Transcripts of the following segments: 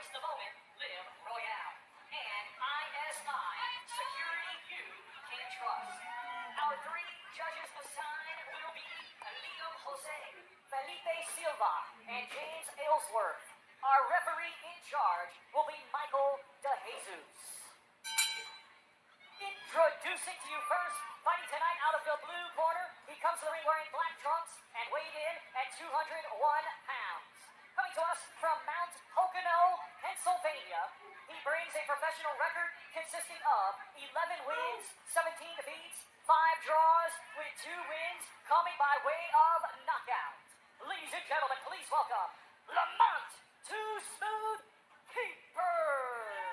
embrace the moment, live Royale. And ISI, security you can trust. Our three judges assigned will be Liam Jose, Felipe Silva, and James Aylesworth. Our referee in charge will be Michael DeJesus. Introducing to you first, fighting tonight out of the blue corner, he comes to the ring wearing black trunks and weighed in at 201 pounds. Coming to us from Mount Pocono, Pennsylvania, he brings a professional record consisting of 11 wins, 17 defeats, 5 draws, with 2 wins coming by way of knockout. Ladies and gentlemen, please welcome Lamont Too Smooth Keepers.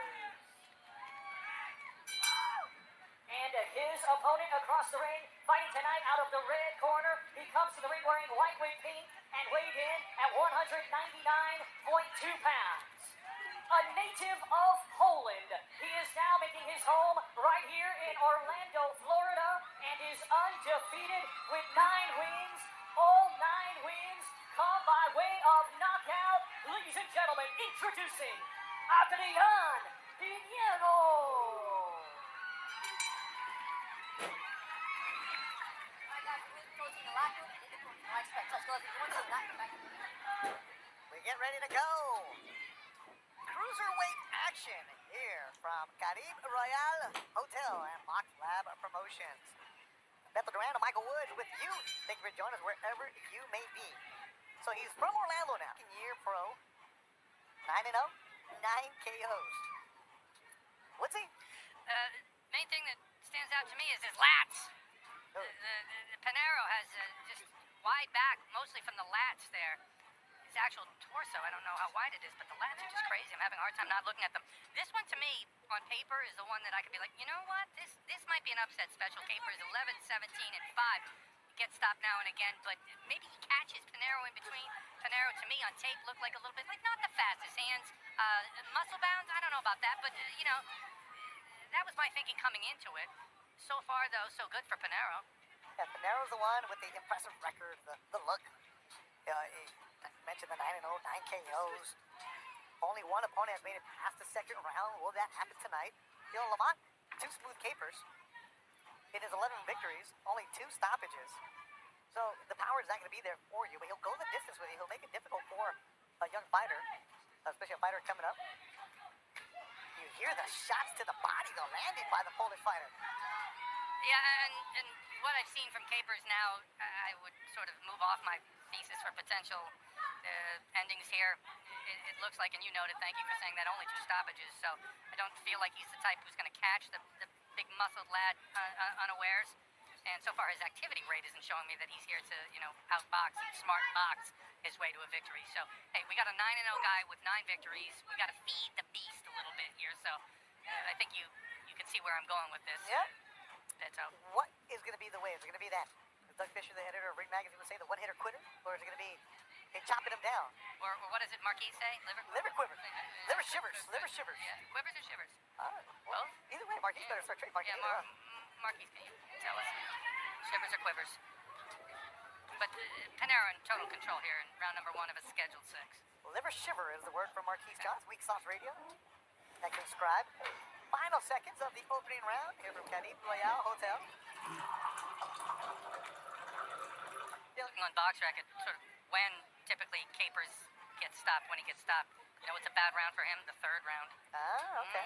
And his opponent across the ring, fighting tonight out of the red corner, he comes to the ring wearing white with pink and weighed in at 199.2 pounds. A native of Poland, he is now making his home right here in Orlando, Florida, and is undefeated with 9 wins. All 9 wins come by way of knockout. Ladies and gentlemen, introducing Adrian Pinheiro. We get ready to go. Cruiserweight action here from Caribe Royale Hotel and Box Lab Promotions. Bethel Duran and Michael Woods with you. Thank you for joining us wherever you may be. So he's from Orlando now. Year pro. 9-0, 9 KOs. What's he? Main thing that stands out to me is his lats. The Pinheiro has just wide back, mostly from the lats there. His actual torso, I don't know how wide it is, but the lats are just crazy. I'm having a hard time not looking at them. This one, to me, on paper, is the one that I could be like, you know what? This might be an upset special. Caper is 11, 17, and 5. Gets stopped now and again, but maybe he catches Pinheiro in between. Pinheiro, to me, on tape, looked like a little bit like not the fastest hands. Muscle bound, I don't know about that, but, that was my thinking coming into it. So far, though, so good for Pinheiro. Yeah, Pinheiro's the one with the impressive record, the look. I mentioned the 9-0, 9 KOs. Only one opponent has made it past the second round. Will that happen tonight? Lamont, 2 smooth capers. In his 11 victories, only 2 stoppages. So the power is not going to be there for you, but he'll go the distance with you. He'll make it difficult for a young fighter, especially a fighter coming up. You hear the shots to the body, though, landed by the Polish fighter. Yeah, and what I've seen from Capers now, I would sort of move off my thesis for potential endings here. It looks like, and you noted, thank you for saying that, only 2 stoppages, so I don't feel like he's the type who's going to catch the big muscled lad unawares. And so far, his activity rate isn't showing me that he's here to, outbox and smart box his way to a victory. So, hey, we got a 9-0 guy with 9 victories. We got to feed the beast a little bit here. So, I think you can see where I'm going with this. Yeah. That's how. What is going to be the way? Is it going to be that Doug Fisher, the editor of Ring Magazine, would say, the one-hitter quitter? Or is it going to be chopping him down? Or what does it Marquis say? Liver quiver. Liver shivers. Liver shivers. Yeah, quivers or shivers? Well, either way, Marquis better start trademarking. Yeah, Marquis, can you tell us? Shivers or quivers? But Pinheiro in total control here in round number 1 of a scheduled 6. Liver shiver is the word for Marquis Johns, Weak Sauce Radio. That can subscribe. Final seconds of the opening round here from Caribe Royale Hotel. Looking on box racket, sort of when typically Capers gets stopped, when he gets stopped. It's a bad round for him, the 3rd round. Okay.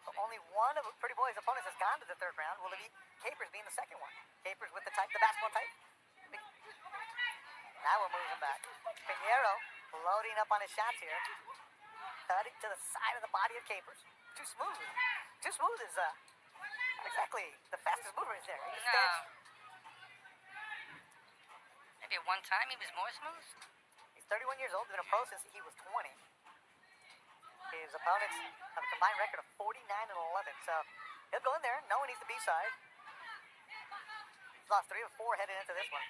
So only one of Pretty Boy's opponents has gone to the 3rd round. Will it be Capers being the 2nd one? Capers with the basketball type. Now we're moving back. Pinheiro loading up on his shots here. Cutting to the side of the body of Capers. Too smooth. Too smooth is not exactly the fastest mover is there. He No. Maybe at one time he was more smooth. He's 31 years old, been a pro since he was 20. His opponents have a combined record of 49-11, so he'll go in there knowing he's the B-side. He's lost 3 of 4 heading into this one.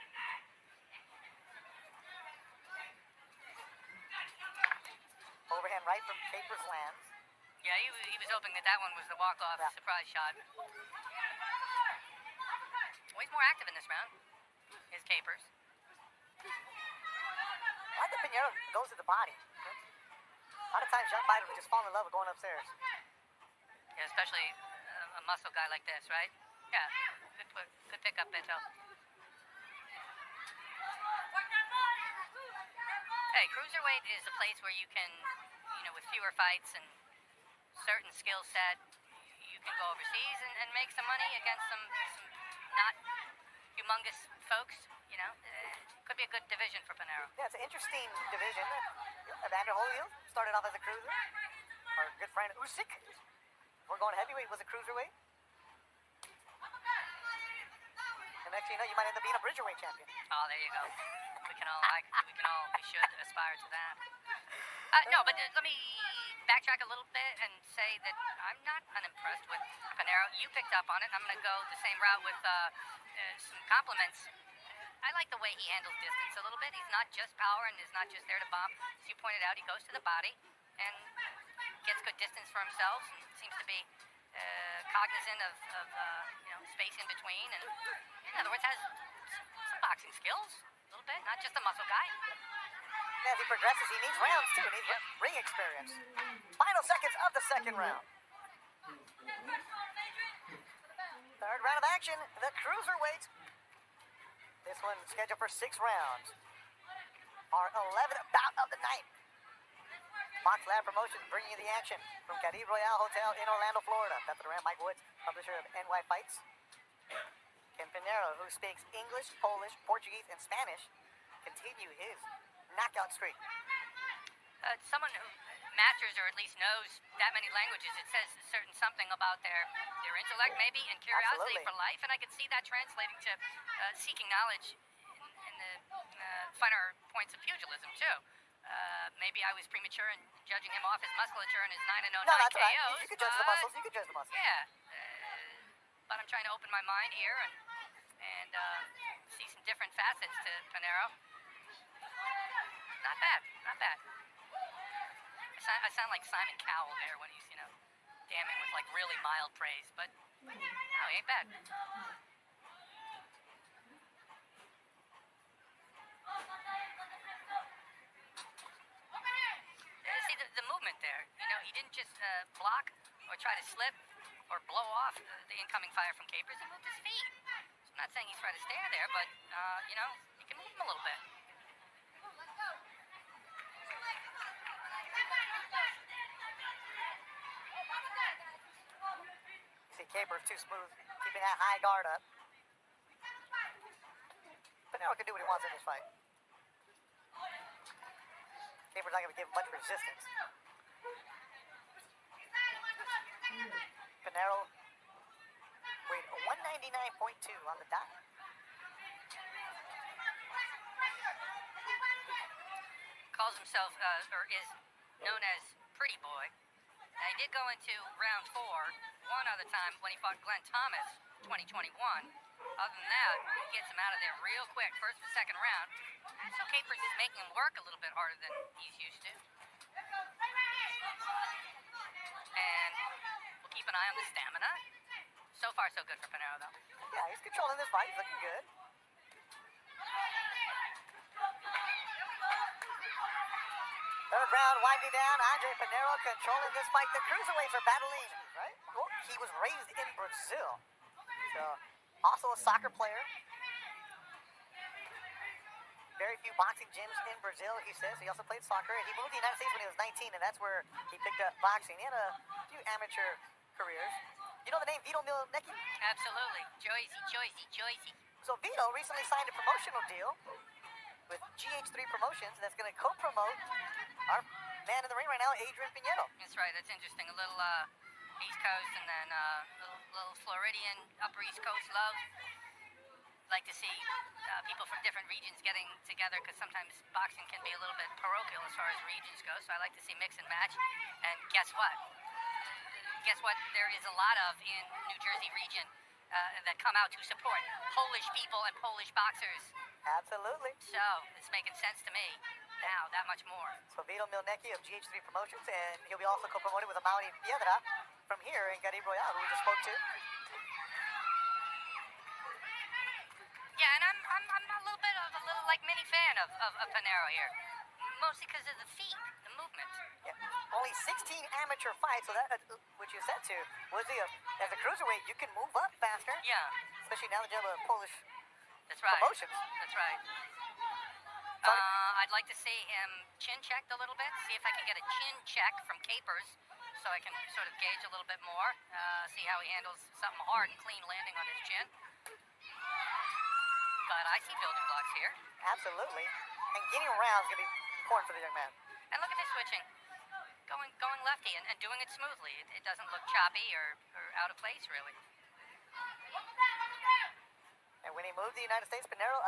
Overhand right from Capers lands. Yeah, he was hoping that one was the walk-off surprise shot. Well, he's more active in this round. His Capers. I like that Pinheiro goes to the body. lot of times young fighters would just fall in love with going upstairs. Yeah, especially a muscle guy like this, right? Yeah, good pick up, Bento. Hey, cruiserweight is a place where you can, with fewer fights and certain skill set, you can go overseas and make some money against some not humongous folks. Could be a good division for Pinheiro. Yeah, it's an interesting division. Evander Holyfield started off as a cruiser. Our good friend Usyk, we're going heavyweight, was a cruiserweight. And next thing you know, you might end up being a Bridgerweight champion. Oh, there you go. We should aspire to that. No, but let me backtrack a little bit and say that I'm not unimpressed with Pinheiro. You picked up on it. I'm going to go the same route with some compliments. I like the way he handles distance a little bit. He's not just power and is not just there to bomb. As you pointed out, he goes to the body and gets good distance for himself and seems to be cognizant of space in between. And in other words, has some boxing skills a little bit, not just a muscle guy. And as he progresses, he needs rounds too. He needs ring experience. Final seconds of the second round. Third round of action, the cruiserweight. This one scheduled for 6 rounds. Our 11th bout of the night. Fox Lab Promotions bringing you the action from Caribe Royale Hotel in Orlando, Florida. That's the Mike Woods, publisher of NY Fights. And Pinheiro, who speaks English, Polish, Portuguese, and Spanish, continue his knockout streak. Someone who masters or at least knows that many languages, it says certain something about their intellect maybe and curiosity Absolutely. for life, and I could see that translating to seeking knowledge in the finer points of pugilism too. Maybe I was premature in judging him off his musculature and his 9-0 No, that's KOs. right. You could judge the muscles. You could judge the muscles. Yeah, but I'm trying to open my mind here and see some different facets to Pinheiro. Not bad, not bad. I sound like Simon Cowell there when he's, damning with like really mild praise, but no, he ain't bad. See the movement there. He didn't just block or try to slip or blow off the incoming fire from Capers. He moved his feet. So I'm not saying he's trying to stare there, but you can move him a little bit. See Capers too smooth, keeping that high guard up. Pinheiro can do what he wants in this fight. Capers not going to give much resistance. Pinheiro weighed 199.2 on the dot. Calls himself, or is known as Pretty Boy. Now, he did go into round 4 one other time when he fought Glenn Thomas, 2021. Other than that, he gets him out of there real quick, first and second round. So Capers is making him work a little bit harder than he's used to. And we'll keep an eye on the stamina. So far, so good for Pinheiro, though. Yeah, he's controlling this fight. He's looking good. Third round winding down. Adrian Pinheiro controlling this fight. The cruiserweights are battling, right? Well, he was raised in Brazil. So, also a soccer player. Very few boxing gyms in Brazil, he says. He also played soccer. He moved to the United States when he was 19, and that's where he picked up boxing. He had a few amateur careers. You know the name Vito Milnecki? Absolutely. Joycey. So Vito recently signed a promotional deal with GH3 Promotions that's going to co-promote our man in the ring right now, Adrian Pinheiro. That's right. That's interesting. A little East Coast and then little Floridian, Upper East Coast love. Like to see people from different regions getting together because sometimes boxing can be a little bit parochial as far as regions go. So I like to see mix and match. And guess what? There is a lot of in New Jersey region that come out to support Polish people and Polish boxers. Absolutely. So it's making sense to me now, that much more. So Vito Milnecki of GH3 Promotions, and he'll be also co-promoted with Amaury Piedra from here in Caribe Royale, who we just spoke to. Yeah, and I'm a little like mini fan of Pinheiro here, mostly because of the feet, the movement. Yeah. amateur fight, so that, which you said to, was as a cruiserweight, you can move up faster. Yeah, Especially now that you have a Polish that's right. promotions. That's right. I'd like to see him chin checked a little bit, see if I can get a chin check from Capers so I can sort of gauge a little bit more, see how he handles something hard and clean landing on his chin. But I see building blocks here. Absolutely. And getting around is going to be important for the young man. And look at this switching. Going lefty and doing it smoothly. It doesn't look choppy or out of place, really. And when he moved to the United States, Pinheiro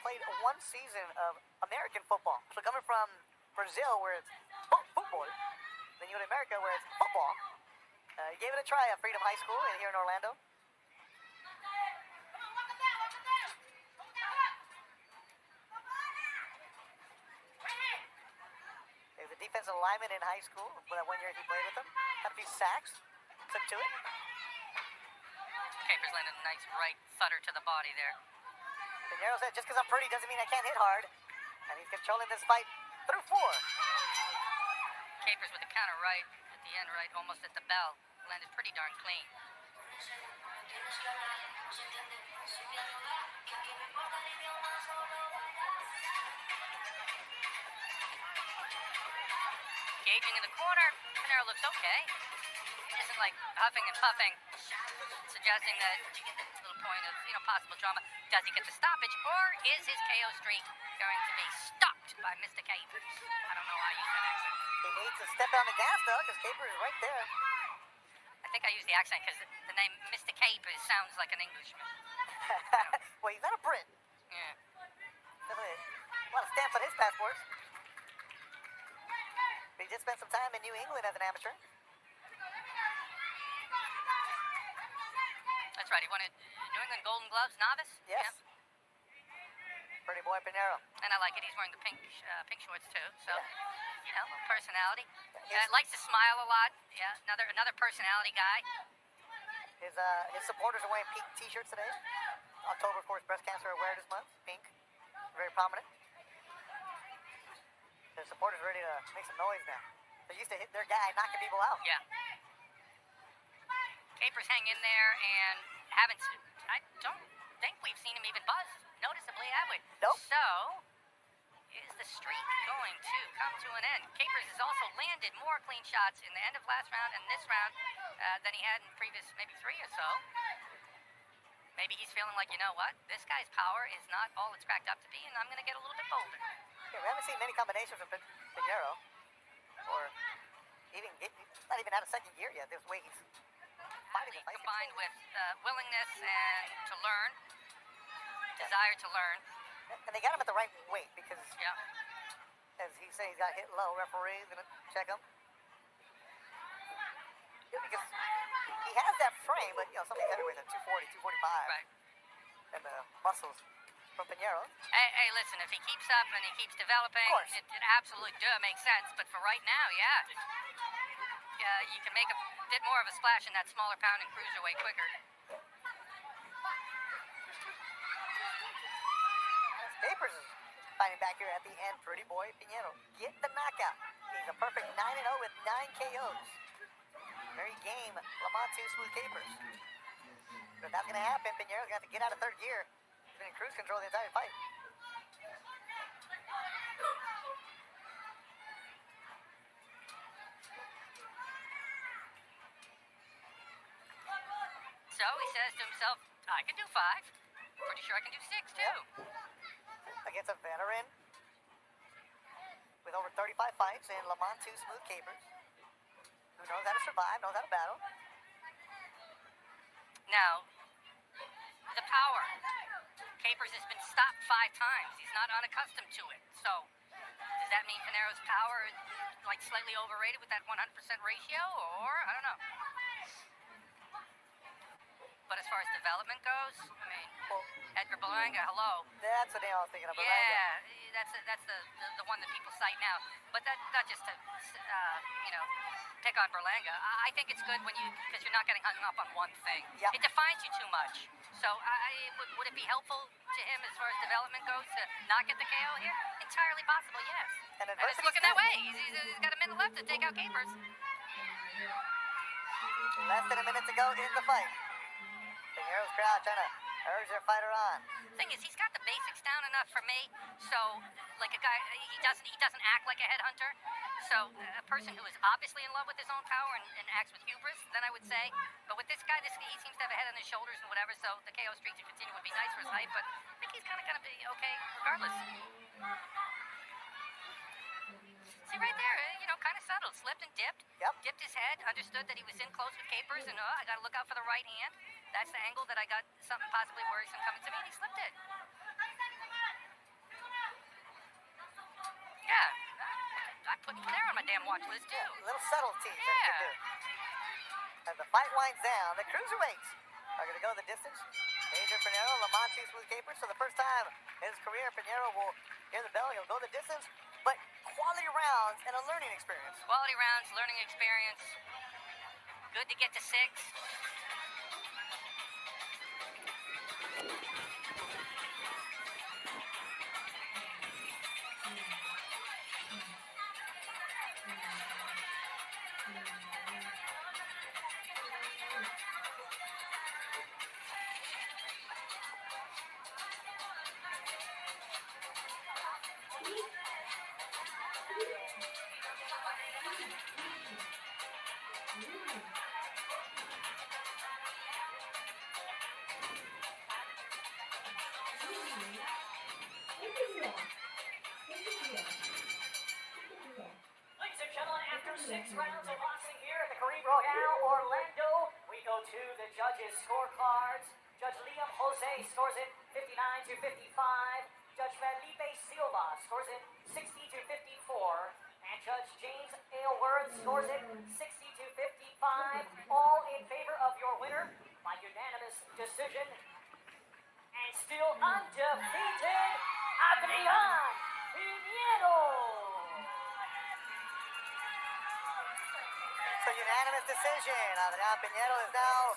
played one season of American football. So coming from Brazil, where it's football, then you go to America, where it's football. He gave it a try at Freedom High School here in Orlando. He was a defensive lineman in high school. For that 1 year he played with them. Had a few sacks. Took to it. Capers landed a nice right thudder to the body there. Pinheiro said, just because I'm pretty doesn't mean I can't hit hard. And he's controlling this fight through 4. Capers with the counter right at the end, right almost at the bell. Landed pretty darn clean. Gauging in the corner, Pinheiro looks okay. He isn't like huffing and puffing, suggesting that little point of possible drama. Does he get the stoppage, or is his KO streak going to be stopped by Mr. Capers? I don't know how you use that accent. He needs to step on the gas, though, because Capers is right there. I think I use the accent because the name Mr. Capers sounds like an Englishman. Well, he's not a Brit. Yeah. Definitely a lot of stamps on his passports. But he did spend some time in New England as an amateur. That's right. He won a New England Golden Gloves novice. Yes. Yep. Pretty boy Pinheiro. And I like it. He's wearing the pink shorts too. So, personality. Yes. Likes to smile a lot. Yeah. Another personality guy. His supporters are wearing pink T-shirts today. October, of course, Breast Cancer Awareness Month. Pink. Very prominent. Their supporters are ready to make some noise now. They used to hit their guy, knocking people out. Yeah. Capers hang in there and I don't think we've seen him even buzz noticeably, have we? Nope. So, is the streak going to come to an end? Capers has also landed more clean shots in the end of last round and this round than he had in previous maybe 3 or so. Maybe he's feeling like, you know what? This guy's power is not all it's cracked up to be, and I'm going to get a little bit bolder. Yeah, we haven't seen many combinations from Pinheiro. Or even, not even out of second gear yet. This way he's fighting the fight. Combined with willingness and to learn, desire to learn. And they got him at the right weight because, Yeah. as he said, he's got hit low. Referee's going to check him. Yeah, because he has that frame, but, something heavyweight at 240, 245. Right. And the muscles from Pinheiro. Hey, listen, if he keeps up and he keeps developing, Of course. it absolutely makes sense. But for right now, you can make a bit more of a splash in that smaller pound and cruiserweight quicker. Capers is fighting back here at the end. Pretty boy Pinheiro get the knockout. He's a perfect 9-0 with 9 KOs. Very game, Lamont 2 Smooth Capers. But if that's going to happen, Pinheiro's going to have to get out of third gear. He's been in cruise control the entire fight. So he says to himself, I can do 5. Pretty sure I can do 6 too. Yep. Against a veteran with over 35 fights in Lamont 2 Smooth Capers, who knows how to survive, knows how to battle. Now, the power. Capers has been stopped 5 times. He's not unaccustomed to it. So, does that mean Pinheiro's power is like slightly overrated with that 100% ratio? Or, I don't know. But as far as development goes, I mean, Well, Edgar Berlanga, hello. that's the name I was thinking of. Yeah, that's the one that people cite now. But that not just to pick on Berlanga. I think it's good because you're not getting hung up on one thing. Yep. It defines you too much. So would it be helpful to him as far as development goes to not get the KO here? Entirely possible, yes. And And it's looking that way. He's got a minute left to take out Capers. Less than a minute to go in the fight. Pinheiro's crowd trying to urge their fighter on. Thing is, he's got the basics down enough for me. So, like a guy, he doesn't act like a headhunter. So, a person who is obviously in love with his own power and acts with hubris, then I would say. But with this guy, he seems to have a head on his shoulders and whatever. So the KO streak to continue would be nice for his height. But I think he's kind of gonna be okay regardless. See right there, kind of subtle. Slipped and dipped. Yep. Dipped his head, understood that he was in close with Capers, and I got to look out for the right hand. That's the angle that I got something possibly worrisome coming to me, and he slipped it. Yeah, I put Pinheiro on my damn watch list, too. Little subtleties that he can do. As the fight winds down, the cruiserweights are going to go the distance. Adrian Pinheiro, Lamont with Capers. For the first time in his career, Pinheiro will hear the bell. He'll go the distance. But quality rounds and a learning experience. Quality rounds, learning experience. Good to get to 6. Ladies and gentlemen, after 6 rounds of boxing here at the Kareem Royale, Orlando, we go to the judges' scorecards. Judge Liam Jose scores it 59 to 55. Judge Felipe Silva scores it 60 to 54. And Judge James Aylworth scores it 60 to 55. All in favor of your winner by unanimous decision. And still undefeated, Adrian Pinheiro. So unanimous decision. Adrian Pinheiro is now